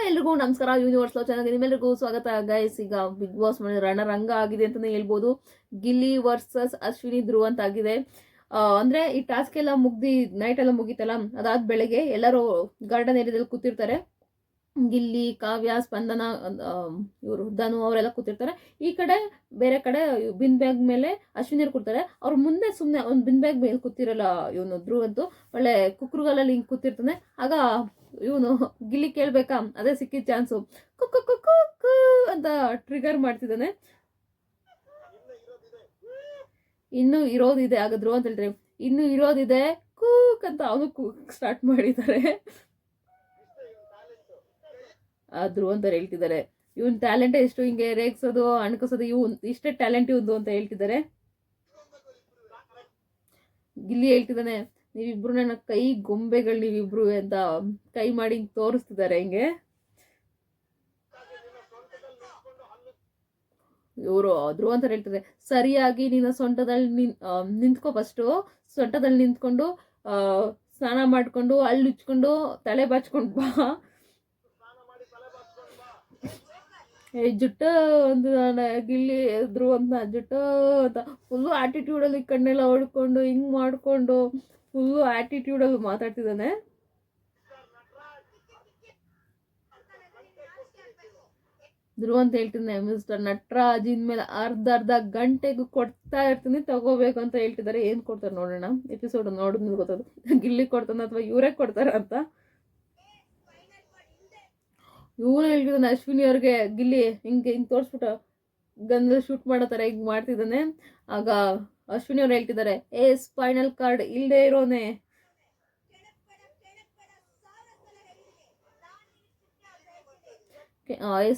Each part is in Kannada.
ಎಲ್ರಿಗೂ ನಮಸ್ಕಾರ. ಯೂನಿವರ್ಸ್ ಲವ್ ಚಾನಲ್ಗೆ ನಿಮ್ಮೆಲ್ಲರಿಗೂ ಸ್ವಾಗತ. ಗೈಸ್, ಈಗ ಬಿಗ್ ಬಾಸ್ ಮನೆ ರಣರಂಗ ಆಗಿದೆ ಅಂತಾನೆ ಹೇಳ್ಬೋದು. ಗಿಲ್ಲಿ ವರ್ಸಸ್ ಅಶ್ವಿನಿ ಧ್ರುವ್ ಅಂತ ಆಗಿದೆ. ಅಂದ್ರೆ ಈ ಟಾಸ್ಕ್ ಎಲ್ಲ ಮುಗ್ದಿ ನೈಟ್ ಎಲ್ಲ ಮುಗಿತಲ್ಲ, ಅದಾದ ಬೆಳಗ್ಗೆ ಎಲ್ಲರೂ ಗಾರ್ಡನ್ ಏರಿಯಾದಲ್ಲಿ ಕೂತಿರ್ತಾರೆ. ಗಿಲ್ಲಿ, ಕಾವ್ಯ, ಸ್ಪಂದನ, ಇವರು ಧನು ಅವರೆಲ್ಲ ಕೂತಿರ್ತಾರೆ. ಈ ಕಡೆ ಬೇರೆ ಕಡೆ ಬಿನ್ ಬ್ಯಾಗ್ ಮೇಲೆ ಅಶ್ವಿನಿಯರು ಕೂರ್ತಾರೆ. ಅವ್ರ ಮುಂದೆ ಸುಮ್ಮನೆ ಒಂದು ಬಿನ್ ಬ್ಯಾಗ್ ಮೇಲೆ ಕೂತಿರಲ್ಲ ಇವನು ಧ್ರುವ್ ಅಂತೂ, ಒಳ್ಳೆ ಕುಕ್ರುಗಲ್ಲಲ್ಲಿ ಹಿಂಗೆ ಕೂತಿರ್ತಾನೆ. ಆಗ ಇವನು ಗಿಲ್ಲಿ ಕೇಳ್ಬೇಕಾ, ಅದೇ ಸಿಕ್ಕಿದ ಚಾನ್ಸು, ಕುಕ್ಕು ಕುಕ್ಕು ಕು ಅಂತ ಟ್ರಿಗರ್ ಮಾಡ್ತಿದ್ದಾನೆ. ಇನ್ನು ಇರೋದಿದೆ, ಆಗ ಧ್ರುವ್ ಅಂತ ಹೇಳ್ತಾರೆ, ಇನ್ನು ಇರೋದಿದೆ ಕೂಕ್ ಅಂತ ಅವನು ಕೂಕ್ ಸ್ಟಾರ್ಟ್ ಮಾಡಿದ್ದಾರೆ. ಧ್ರುವ್ ಅಂತ ಹೇಳ್ತಿದ್ದಾರೆ, ಇವನ್ ಟ್ಯಾಲೆಂಟ್ ಎಷ್ಟು, ಹಿಂಗೆ ರೇಗ್ಸೋದು ಅಣಕಿಸೋದು, ಇಷ್ಟೇ ಟ್ಯಾಲೆಂಟ್ ಇವಂದು ಅಂತ ಹೇಳ್ತಿದ್ದಾರೆ. ಗಿಲ್ಲಿ ಹೇಳ್ತಿದ್ದಾನೆ, ನೀವಿಬ್ರು ನನ್ನ ಕೈ ಗೊಂಬೆಗಳು ನೀವಿಬ್ರು ಅಂತ ಕೈ ಮಾಡಿ ತೋರಿಸ್ತಿದ್ದಾರೆ ಹಿಂಗೆ. ಇವರು ಧ್ರುವ್ ಅಂತ ಹೇಳ್ತಿದ್ದಾರೆ, ಸರಿಯಾಗಿ ನಿನ್ನ ಸೊಂಟದಲ್ಲಿ ನಿಂತ್ಕೋ, ಫಸ್ಟು ಸೊಂಟದಲ್ಲಿ ನಿಂತ್ಕೊಂಡು ಸ್ನಾನ ಮಾಡ್ಕೊಂಡು ಅಲ್ಲಿ ಉಚ್ಕೊಂಡು ತಲೆ ಬಾಚ್ಕೊಂಡು ಬಾ, ಜುಟ್ಟ ಒಂದು ಗಿಲ್ಲಿ ಧ್ರುವ್ ಅಂತ ಜುಟ್ಟ ಅಂತ ಫುಲ್ಲು ಆಟಿಟ್ಯೂಡಲ್ಲಿ ಕಣ್ಣೆಲ್ಲ ಹೊಡ್ಕೊಂಡು ಹಿಂಗ್ ಮಾಡ್ಕೊಂಡು ಫುಲ್ಲು ಆಟಿಟ್ಯೂಡಲ್ಲಿ ಮಾತಾಡ್ತಿದ್ದಾನೆ. ಧ್ರುವ್ ಅಂತ ಹೇಳ್ತಿದ್ದಾನೆ, ಮಿಸ್ಟರ್ ನಟರಾಜ್ ಇನ್ಮೇಲೆ ಅರ್ಧ ಗಂಟೆಗೂ ಕೊಡ್ತಾ ಇರ್ತೀನಿ, ತಗೋಬೇಕು ಅಂತ ಹೇಳ್ತಿದ್ದಾರೆ. ಏನ್ ಕೊಡ್ತಾರೆ ನೋಡೋಣ, ಎಪಿಸೋಡ್ ನೋಡಿದ್ಮೇಲೆ ಗೊತ್ತದು ಗಿಲ್ಲಿ ಕೊಡ್ತಾನೆ ಅಥವಾ ಇವರೇ ಕೊಡ್ತಾರ ಅಂತ. ಇವನು ಹೇಳ್ತಿದ್ದಾನೆ ಅಶ್ವಿನಿ ಅವ್ರಿಗೆ, ಗಿಲ್ಲಿ ಹಿಂಗೆ ತೋರಿಸ್ಬಿಟ್ಟು ಗನ್ನಲ್ಲಿ ಶೂಟ್ ಮಾಡೋ ಥರ ಹಿಂಗೆ ಮಾಡ್ತಿದ್ದಾನೆ. ಆಗ ಅಶ್ವಿನಿ ಅವ್ರು ಹೇಳ್ತಿದ್ದಾರೆ, ಸ್ಪೈನಲ್ ಕಾರ್ಡ್ ಇಲ್ಲದೆ ಇರೋನೆ,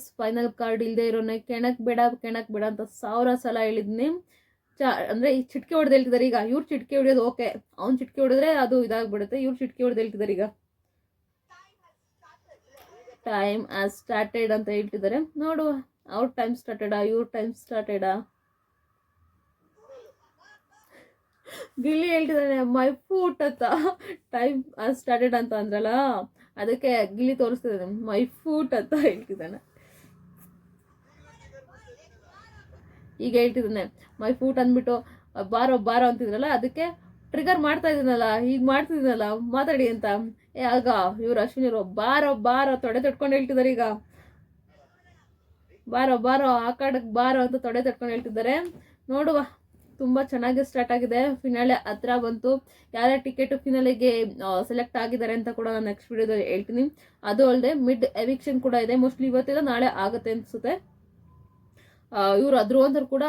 ಸ್ಪೈನಲ್ ಕಾರ್ಡ್ ಇಲ್ಲದೆ ಇರೋನೆ ಕೆಣಕ್ ಬೇಡ ಅಂತ 1000 ಸಲ ಹೇಳಿದ್ನಿ. ಅಂದ್ರೆ ಈ ಚಿಟ್ಕೆ ಹೊಡೆದು ಹೇಳ್ತಿದ್ದಾರೆ. ಈಗ ಇವ್ರು ಚಿಟ್ಕೆ ಹೊಡೆಯೋದು ಓಕೆ, ಅವ್ನು ಚಿಟ್ಕೆ ಹೊಡೆದ್ರೆ ಅದು ಇದಾಗ್ಬಿಡುತ್ತೆ. ಇವ್ರು ಚಿಟ್ಕೆ ಹೊಡೆದು ಹೇಳ್ತಿದ್ದಾರೆ, ಈಗ ಟೈಮ್ ಆಸ್ ಸ್ಟಾರ್ಟೆಡ್ ಅಂತ ಹೇಳ್ತಿದ್ದಾರೆ. ನೋಡುವ, ಅವ್ರ ಟೈಮ್ ಸ್ಟಾರ್ಟೆಡಾ ಇವ್ರ ಟೈಮ್ ಸ್ಟಾರ್ಟೆಡಾ. ಗಿಲ್ಲಿ ಹೇಳ್ತಿದ್ದಾನೆ, ಮೈ ಫೂಟ್ ಅಂತ, ಟೈಮ್ ಆಸ್ ಸ್ಟಾರ್ಟೆಡ್ ಅಂತ ಅಂದ್ರಲ್ಲ, ಅದಕ್ಕೆ ಗಿಲ್ಲಿ ತೋರಿಸ್ತಿದ್ದಾನೆ ಮೈ ಫೂಟ್ ಅಂತ ಹೇಳ್ತಿದ್ದಾನೆ. ಈಗ ಹೇಳ್ತಿದ್ದಾನೆ ಮೈ ಫೂಟ್ ಅಂದ್ಬಿಟ್ಟು ಬಾರೋ ಅಂತಿದ್ರಲ್ಲ, ಅದಕ್ಕೆ ಟ್ರಿಗರ್ ಮಾಡ್ತಾ ಇದ್ದೀನಲ್ಲ, ಈಗ ಮಾಡ್ತಿದ್ದೀನಲ್ಲ ಮಾತಾಡಿ ಅಂತ. ಆಗ ಇವ್ರು ಅಶ್ವಿನಿಯವರು ಬಾರೋ ತೊಡೆ ತಟ್ಕೊಂಡು ಹೇಳ್ತಿದ್ದಾರೆ. ಈಗ ಬಾರೋ ಆ ಕಡೆಗೆ ಬಾರೋ ಅಂತ ತೊಡೆ ತಟ್ಕೊಂಡು ಹೇಳ್ತಿದ್ದಾರೆ. ನೋಡುವ, ತುಂಬ ಚೆನ್ನಾಗಿ ಸ್ಟಾರ್ಟ್ ಆಗಿದೆ. ಫಿನಾಲೆ ಹತ್ರ ಬಂತು. ಯಾರ್ಯಾರ ಟಿಕೆಟ್ ಫಿನಾಲೆಗೆ ಸೆಲೆಕ್ಟ್ ಆಗಿದ್ದಾರೆ ಅಂತ ಕೂಡ ನಾನು ನೆಕ್ಸ್ಟ್ ವಿಡಿಯೋದಲ್ಲಿ ಹೇಳ್ತೀನಿ. ಅದು ಅಲ್ಲದೆ ಮಿಡ್ ಎವಿಕ್ಷನ್ ಕೂಡ ಇದೆ. ಮೋಸ್ಟ್ಲಿ ಇವತ್ತಿಲ್ಲ ನಾಳೆ ಆಗುತ್ತೆ ಅನ್ಸುತ್ತೆ. ಇವರು ಧ್ರುವ್ ಅಂತ ಕೂಡ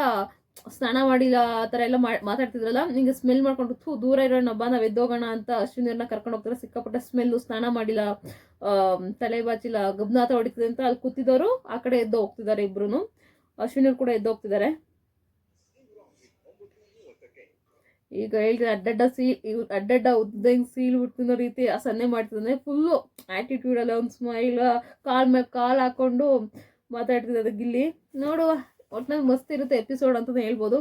ಸ್ನಾನ ಮಾಡಿಲ್ಲ ಆ ಥರ ಎಲ್ಲ ಮಾತಾಡ್ತಿದ್ರಲ್ಲ, ನಿಂಗೆ ಸ್ಮೆಲ್ ಮಾಡ್ಕೊಂಡು ದೂರ ಇರೋಣಬ್ಬ, ನಾವು ಎದ್ದೋಗೋಣ ಅಂತ ಅಶ್ವಿನಿಯವ್ರನ್ನ ಕರ್ಕೊಂಡು ಹೋಗ್ತಾರೆ. ಸಿಕ್ಕಾಪಟ್ಟೆ ಸ್ಮೆಲ್ಲು, ಸ್ನಾನ ಮಾಡಿಲ್ಲ, ತಲೆ ಬಾಚಿಲ್ಲ, ಗಬ್ನಾಥ ಹೊಡಿತಿದೆ ಅಂತ ಅಲ್ಲಿ ಕೂತಿದ್ದವರು ಆ ಕಡೆ ಎದ್ದು ಹೋಗ್ತಿದ್ದಾರೆ. ಇಬ್ರು ಅಶ್ವಿನಿಯವ್ರು ಕೂಡ ಎದ್ದು ಹೋಗ್ತಿದ್ದಾರೆ. ಈಗ ಹೇಳ್ತಿದ್ದೆ, ಅಡ್ಡಡ್ಡ ಉದ್ದಂಗೆ ಸೀಲ್ ಬಿಡ್ತಿರೋ ರೀತಿ ಸನ್ನೆ ಮಾಡ್ತಿದ್ದಾನೆ. ಫುಲ್ಲು ಆಟಿಟ್ಯೂಡಲ್ಲ, ಒಂದು ಸ್ಮೈಲ್, ಕಾಲ್ ಮೇಲೆ ಕಾಲ್ ಹಾಕೊಂಡು ಮಾತಾಡ್ತಿದ್ದೆ ಗಿಲ್ಲಿ. ನೋಡುವ, ಒಟ್ನಲ್ಲಿ ಮಸ್ತ್ ಇರುತ್ತೆ ಎಪಿಸೋಡ್ ಅಂತಲೇ ಹೇಳ್ಬೋದು.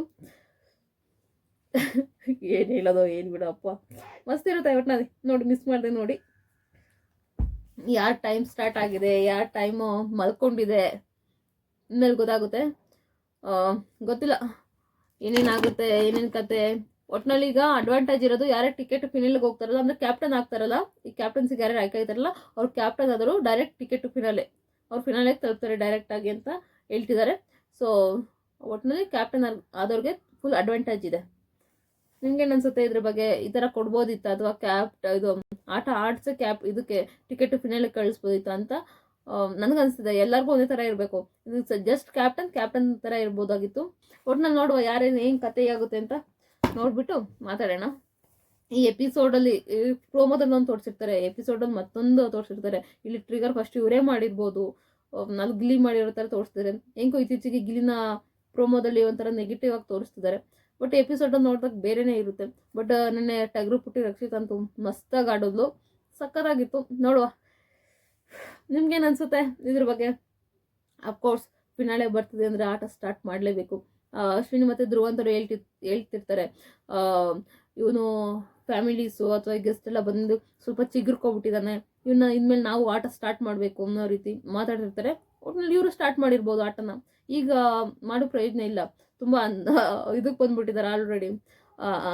ಏನು ಹೇಳೋದು ಏನು ಬಿಡಪ್ಪ, ಮಸ್ತ್ ಇರುತ್ತೆ ಒಟ್ನಲ್ಲಿ. ನೋಡಿ, ಮಿಸ್ ಮಾಡಿದೆ ನೋಡಿ. ಯಾರ ಟೈಮ್ ಸ್ಟಾರ್ಟ್ ಆಗಿದೆ, ಯಾರ ಟೈಮು ಮಲ್ಕೊಂಡಿದೆ ಇನ್ಮೇಲೆ ಗೊತ್ತಾಗುತ್ತೆ. ಗೊತ್ತಿಲ್ಲ ಏನೇನಾಗುತ್ತೆ, ಏನೇನು ಕತೆ. ಒಟ್ನಲ್ಲಿ ಈಗ ಅಡ್ವಾಂಟೇಜ್ ಇರೋದು, ಯಾರೇ ಟಿಕೆಟ್ ಫಿನಾಲೆಗೆ ಹೋಗ್ತಾರಲ್ಲ, ಅಂದ್ರೆ ಕ್ಯಾಪ್ಟನ್ ಆಗ್ತಾರಲ್ಲ, ಈ ಕ್ಯಾಪ್ಟನ್ಸಿಗೆ ಯಾರು ಆಯ್ಕೆ ಆಯ್ತಾರಲ್ಲ, ಅವ್ರು ಕ್ಯಾಪ್ಟನ್ ಆದರೂ ಡೈರೆಕ್ಟ್ ಟಿಕೆಟ್ ಫಿನಾಲೆ, ಅವ್ರು ಫಿನಾಲೆಗೆ ತಲುಪ್ತಾರೆ ಡೈರೆಕ್ಟ್ ಆಗಿ ಅಂತ ಹೇಳ್ತಿದ್ದಾರೆ. ಸೊ ಒಟ್ಟಿನಲ್ಲಿ ಕ್ಯಾಪ್ಟನ್ ಆದವ್ರಿಗೆ ಫುಲ್ ಅಡ್ವಾಂಟೇಜ್ ಇದೆ. ನಿಮ್ಗೇನು ಅನ್ಸುತ್ತೆ ಇದ್ರ ಬಗ್ಗೆ? ಈ ಥರ ಕೊಡ್ಬೋದಿತ್ತ, ಅಥವಾ ಇದು ಆಟ ಆಡ್ಸೋ ಇದಕ್ಕೆ ಟಿಕೆಟ್ ಫಿನಾಲೆಗೆ ಕಳಿಸ್ಬೋದಿತ್ತ ಅಂತ ನನಗನ್ಸಿದೆ. ಎಲ್ಲರಿಗೂ ಒಂದೇ ಥರ ಇರಬೇಕು, ಇದು ಜಸ್ಟ್ ಕ್ಯಾಪ್ಟನ್ ಥರ ಇರ್ಬೋದಾಗಿತ್ತು. ಒಟ್ನಲ್ಲಿ ನೋಡುವ ಯಾರೇನು ಏನು ಕತೆ ಆಗುತ್ತೆ ಅಂತ ನೋಡ್ಬಿಟ್ಟು ಮಾತಾಡೋಣ. ಈ ಎಪಿಸೋಡಲ್ಲಿ ಪ್ರೋಮೋದಲ್ಲಿ ಒಂದು ತೋರಿಸಿರ್ತಾರೆ, ಎಪಿಸೋಡಲ್ಲಿ ಮತ್ತೊಂದು ತೋರಿಸಿರ್ತಾರೆ. ಇಲ್ಲಿ ಟ್ರಿಗರ್ ಫಸ್ಟ್ ಇವರೇ ಮಾಡಿರ್ಬೋದು, ನಾನು ಗಿಲ್ಲಿ ಮಾಡಿರೋ ಥರ ತೋರಿಸ್ತಿದ್ದಾರೆ. ಹೆಂಗೋ ಇತ್ತೀಚೆಗೆ ಗಿಲ್ಲಿನ ಪ್ರೋಮೋದಲ್ಲಿ ಒಂಥರ ನೆಗೆಟಿವ್ ಆಗಿ ತೋರಿಸ್ತಿದ್ದಾರೆ. ಬಟ್ ಎಪಿಸೋಡಲ್ಲಿ ನೋಡಿದಾಗ ಬೇರೆನೇ ಇರುತ್ತೆ. ಬಟ್ ನೆನ್ನೆ ಟಗರು ಪುಟ್ಟಿ ರಕ್ಷಿತ್ ಅಂತೂ ಮಸ್ತಾಗಿ ಆಡೋದು, ಸಕ್ಕತ್ತಾಗಿತ್ತು. ನೋಡುವ, ನಿಮ್ಗೇನು ಅನಿಸುತ್ತೆ ಇದ್ರ ಬಗ್ಗೆ? ಅಫ್ಕೋರ್ಸ್ ಫಿನಾಲೆ ಬರ್ತಿದೆ ಅಂದರೆ ಆಟ ಸ್ಟಾರ್ಟ್ ಮಾಡಲೇಬೇಕು. ಅಶ್ವಿನಿ ಮತ್ತು ಧ್ರುವ್ ಅಂತವ್ರು ಹೇಳ್ತಿರ್ತಾರೆ, ಇವನು ಫ್ಯಾಮಿಲೀಸು ಅಥವಾ ಗೆಸ್ಟ್ ಎಲ್ಲ ಬಂದು ಸ್ವಲ್ಪ ಚಿಗುರ್ಕೊಬಿಟ್ಟಿದ್ದಾನೆ, ಇವನ್ನ ಇನ್ಮೇಲೆ ನಾವು ಆಟ ಸ್ಟಾರ್ಟ್ ಮಾಡಬೇಕು ಅನ್ನೋ ರೀತಿ ಮಾತಾಡಿರ್ತಾರೆ. ಒಟ್ನಲ್ಲಿ ಇವರು ಸ್ಟಾರ್ಟ್ ಮಾಡಿರ್ಬೋದು ಆಟನ. ಈಗ ಮಾಡೋ ಪ್ರಯೋಜನ ಇಲ್ಲ, ತುಂಬ ಇದಕ್ಕೆ ಬಂದ್ಬಿಟ್ಟಿದ್ದಾರೆ ಆಲ್ರೆಡಿ.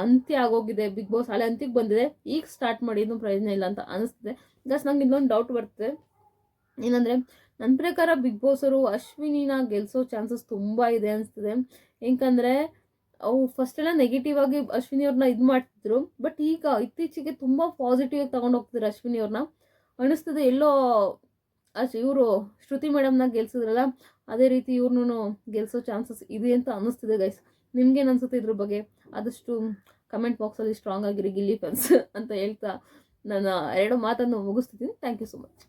ಅಂತ್ಯ ಆಗೋಗಿದೆ ಬಿಗ್ ಬಾಸ್, ಹಳೆ ಅಂತ್ಯಕ್ಕೆ ಬಂದಿದೆ. ಈಗ ಸ್ಟಾರ್ಟ್ ಮಾಡಿ ಇನ್ನೂ ಪ್ರಯೋಜನ ಇಲ್ಲ ಅಂತ ಅನಿಸ್ತಿದೆ. ಜಸ್ಟ್ ನಂಗೆ ಇನ್ನೊಂದು ಡೌಟ್ ಬರ್ತದೆ, ಏನಂದರೆ ನನ್ನ ಪ್ರಕಾರ ಬಿಗ್ ಬಾಸ್ ಅವರು ಅಶ್ವಿನಿನ ಗೆಲ್ಸೋ ಚಾನ್ಸಸ್ ತುಂಬ ಇದೆ ಅನಿಸ್ತಿದೆ. ಏಕೆಂದರೆ ಅವು ಫಸ್ಟ್ ಎಲ್ಲ ನೆಗೆಟಿವ್ ಆಗಿ ಅಶ್ವಿನಿ ಅವ್ರನ್ನ ಇದು ಮಾಡ್ತಿದ್ರು, ಬಟ್ ಈಗ ಇತ್ತೀಚೆಗೆ ತುಂಬ ಪಾಸಿಟಿವ್ ಆಗಿ ತಗೊಂಡು ಹೋಗ್ತಿದ್ರು ಅಶ್ವಿನಿ ಅವ್ರನ್ನ. ಅನಿಸ್ತದೆ ಎಲ್ಲೋ ಇವರು ಶ್ರುತಿ ಮೇಡಮ್ನ ಗೆಲ್ಸಿದ್ರಲ್ಲ, ಅದೇ ರೀತಿ ಇವ್ರನ್ನೂ ಗೆಲ್ಸೋ ಚಾನ್ಸಸ್ ಇದೆ ಅಂತ ಅನ್ನಿಸ್ತಿದೆ ಗೈಸ್. ನಿಮ್ಗೇನು ಅನ್ಸುತ್ತೆ ಇದ್ರ ಬಗ್ಗೆ? ಆದಷ್ಟು ಕಮೆಂಟ್ ಬಾಕ್ಸಲ್ಲಿ ಸ್ಟ್ರಾಂಗ್ ಆಗಿರಿ ಗಿಲ್ಲಿ ಫ್ಯಾನ್ಸ್ ಅಂತ ಹೇಳ್ತಾ ನಾನು 2 ಮಾತನ್ನು ಮುಗಿಸ್ತಿದ್ದೀನಿ. Thank you so much.